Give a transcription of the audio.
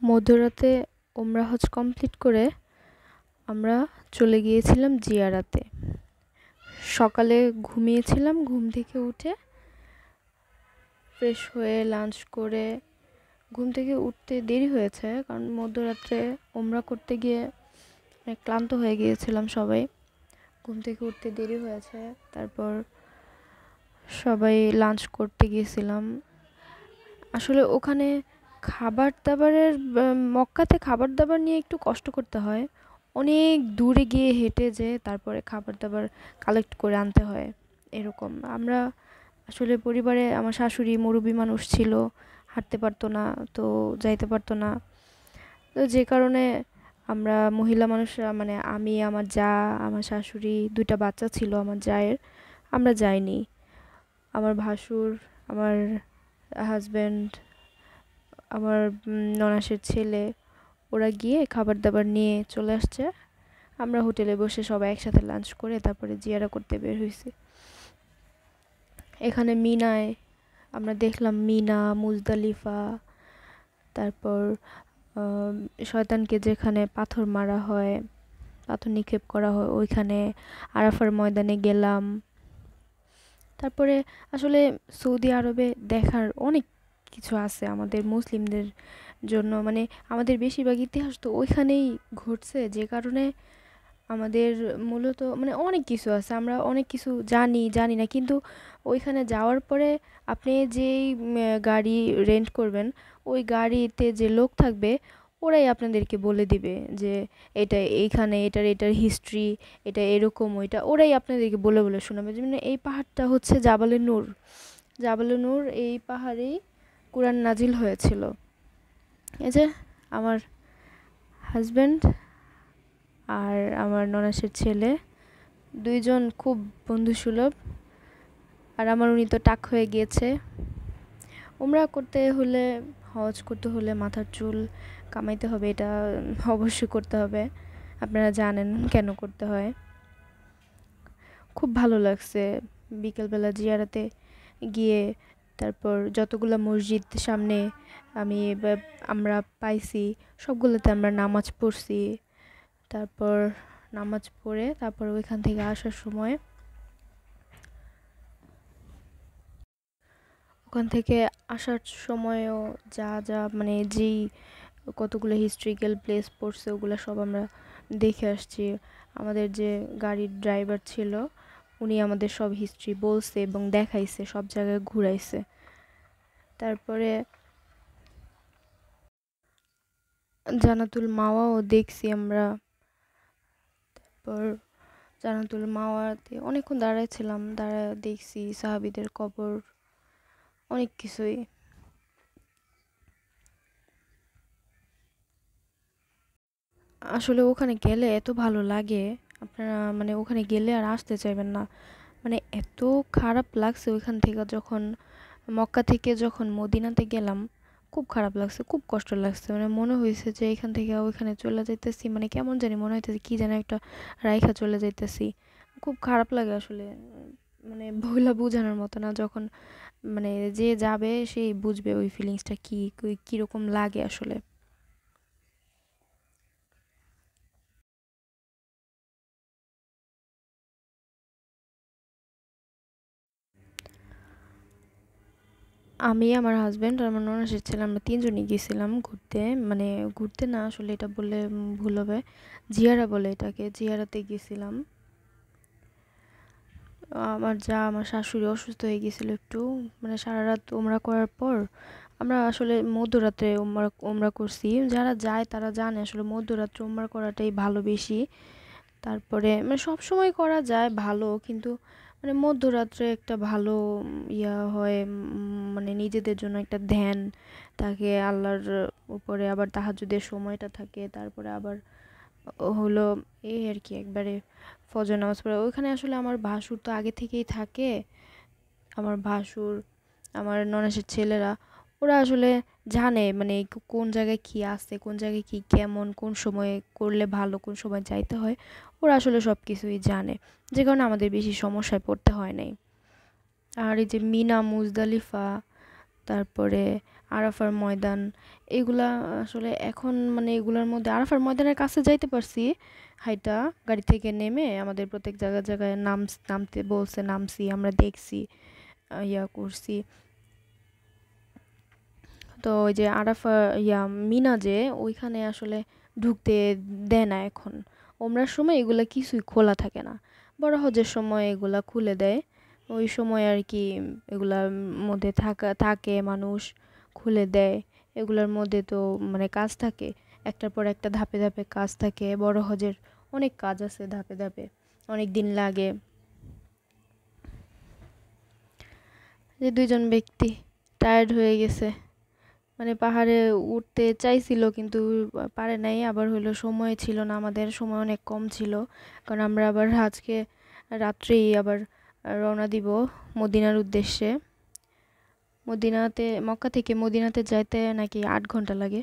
মধ্যরাতে ওমরা হজ কমপ্লিট করে আমরা চলে গিয়েছিলাম জিয়ারাতে। সকালে ঘুমিয়েছিলাম, ঘুম থেকে উঠে ফ্রেশ হয়ে লাঞ্চ করে ঘুম থেকে উঠতে দেরি হয়েছে, কারণ মধ্যরাত্রে ওমরা করতে গিয়ে অনেক ক্লান্ত হয়ে গিয়েছিলাম সবাই। ঘুম থেকে উঠতে দেরি হয়েছে, তারপর সবাই লাঞ্চ করতে গিয়েছিলাম। আসলে ওখানে খাবার দাবারের মক্কাতে খাবার দাবার নিয়ে একটু কষ্ট করতে হয়। অনেক দূরে গিয়ে হেঁটে যেয়ে তারপরে খাবার দাবার কালেক্ট করে আনতে হয় এরকম। আমরা আসলে পরিবারে আমার শাশুড়ি মুরব্বি মানুষ ছিল, হাঁটতে পারতো না, তো যাইতে পারতো না। তো যে কারণে আমরা মহিলা মানুষরা, মানে আমি, আমার যা, আমার শাশুড়ি, 2টা বাচ্চা ছিল আমার জায়ের, আমরা যাইনি। আমার ভাসুর, আমার হাজব্যান্ড, আমার ননাসের ছেলে, ওরা গিয়ে খাবার দাবার নিয়ে চলে আসছে। আমরা হোটেলে বসে সবাই একসাথে লাঞ্চ করে তারপরে জিয়ারা করতে বের হয়েছি। এখানে মিনায় আমরা দেখলাম মিনা, মুজদালিফা, তারপর শয়তানকে যেখানে পাথর মারা হয়, পাথর নিক্ষেপ করা হয় ওইখানে, আরাফার ময়দানে গেলাম। তারপরে আসলে সৌদি আরবে দেখার অনেক কিছু আছে আমাদের মুসলিমদের জন্য, মানে আমাদের বেশিরভাগ ইতিহাস তো ওইখানেই ঘটছে, যে কারণে আমাদের মূলত মানে অনেক কিছু আছে, আমরা অনেক কিছু জানি জানি না, কিন্তু ওইখানে যাওয়ার পরে আপনি যেই গাড়ি রেন্ট করবেন, ওই গাড়িতে যে লোক থাকবে ওরাই আপনাদেরকে বলে দিবে যে এটা এইখানে এটার এটার হিস্ট্রি, এটা এরকম, ওইটা ওরাই আপনাদেরকে বলে বলে শোনাবে। যেমন এই পাহাড়টা হচ্ছে জাবালে নূর। জাবালে নূর, এই পাহাড়েই কুরআন নাজিল হয়েছিল। এই যে আমার হাজব্যান্ড আর আমার ননাসের ছেলে 2জন খুব বন্ধুসুলভ, আর আমার উনি তো টাক হয়ে গিয়েছে। উমরা করতে হলে, হজ করতে হলে মাথার চুল কামাইতে হবে, এটা অবশ্যই করতে হবে। আপনারা জানেন কেন করতে হয়। খুব ভালো লাগছে বিকেলবেলা জিয়ারাতে গিয়ে। তারপর যতগুলা মসজিদ সামনে আমরা পাইছি সবগুলোতে আমরা নামাজ পড়ছি। তারপর নামাজ পড়ে তারপর ওইখান থেকে আসার সময়, ওখান থেকে আসার সময়ও যা যা মানে যেই কতগুলো হিস্ট্রিক্যাল প্লেস পড়ছে ওগুলো সব আমরা দেখে আসছি। আমাদের যে গাড়ির ড্রাইভার ছিল উনি আমাদের সব হিস্ট্রি বলছে এবং দেখাইছে, সব জায়গায় ঘুরাইছে। তারপরে জান্নাতুল মাওয়াও দেখছি আমরা। তারপর জান্নাতুল মাওয়াতে অনেকক্ষণ দাঁড়াইছিলাম, দাঁড়ায় দেখছি সাহাবীদের কবর, অনেক কিছুই। আসলে ওখানে গেলে এত ভালো লাগে, আপনারা মানে ওখানে গেলে আর আসতে চাইবেন না। মানে এত খারাপ লাগছে ওইখান থেকে, যখন মক্কা থেকে যখন মদিনাতে গেলাম, খুব খারাপ লাগছে, খুব কষ্ট লাগছে। মানে মনে হয়েছে যে এখান থেকে ওইখানে চলে যাইতেছি, মানে কেমন জানি মনে হইতেছে কি যেন একটা রাইখা চলে যাইতেছি। খুব খারাপ লাগে আসলে। মানে বইলা বোঝানোর মতো না, যখন মানে যে যাবে সেই বুঝবে ওই ফিলিংসটা কি, কিরকম লাগে আসলে। আমি, আমার হাজবেন্ড আর আমার ননাসের ছেলে, আমরা 3জনই গেছিলাম ঘুরতে। মানে ঘুরতে না, আসলে এটা বললে ভুল হবে, জিয়ারা বলে এটাকে, জিয়ারাতে গেছিলাম। আমার শাশুড়ি অসুস্থ হয়ে গেছিল একটু, মানে সারা রাত ওমরা করার পর আমরা আসলে মধ্যরাত্রে ওমরা ওমরা করছি। যারা যায় তারা জানে আসলে মধ্যরাত্রে ওমরা করাটাই ভালো বেশি। তারপরে মানে সব সময় করা যায় ভালো, কিন্তু মানে মধ্যরাত্রে একটা ভালো ইয়া হয়, মানে নিজেদের জন্য একটা ধ্যান থাকে আল্লাহর উপরে, আবার তাহাজ্জুদের সময়টা থাকে। তারপরে আবার হলো এই আর কি, একবারে ফজর নামাজ পড়া ওইখানে। আসলে আমার ভাসুর তো আগে থেকেই থাকে, আমার ভাসুর, আমার ননাসের ছেলেরা, ওরা আসলে জানে মানে কোন জায়গায় কি আছে, কোন জায়গায় কি কেমন, কোন সময়ে করলে ভালো, কোন সময় যাইতে হয়, ওরা আসলে সব কিছুই জানে, যে কারণে আমাদের বেশি সমস্যায় পড়তে হয় নাই। আর এই যে মিনা, মুজদালিফা, তারপরে আরাফার ময়দান, এগুলা আসলে এখন মানে এগুলার মধ্যে আরাফার ময়দানের কাছে যাইতে পারছি হাইটা, গাড়ি থেকে নেমে আমাদের প্রত্যেক জায়গায় জায়গায় নামতে বলছে, নামছি, আমরা দেখছি, ইয়া করছি। তো ওই যে আরাফা, মিনা যে ওইখানে আসলে ঢুকতে দেয় না এখন। ওমরার সময় এগুলা কিছুই খোলা থাকে না, বড় হজের সময় এগুলা খুলে দেয়। ওই সময় আর কি এগুলার মধ্যে থাকে মানুষ, খুলে দেয়। এগুলার মধ্যে তো মানে কাজ থাকে, একটার পর একটা ধাপে ধাপে কাজ থাকে। বড় হজের অনেক কাজ আছে ধাপে ধাপে, অনেক দিন লাগে। যে দুইজন ব্যক্তি টায়ার্ড হয়ে গেছে, মানে পাহাড়ে উঠতে চাইছিল কিন্তু পারে নাই। আবার হইলো সময় ছিল না, আমাদের সময় অনেক কম ছিল, কারণ আমরা আবার আজকে রাত্রেই আবার রওনা দিব মদিনার উদ্দেশ্যে। মক্কা থেকে মদিনাতে যাইতে নাকি 8 ঘন্টা লাগে।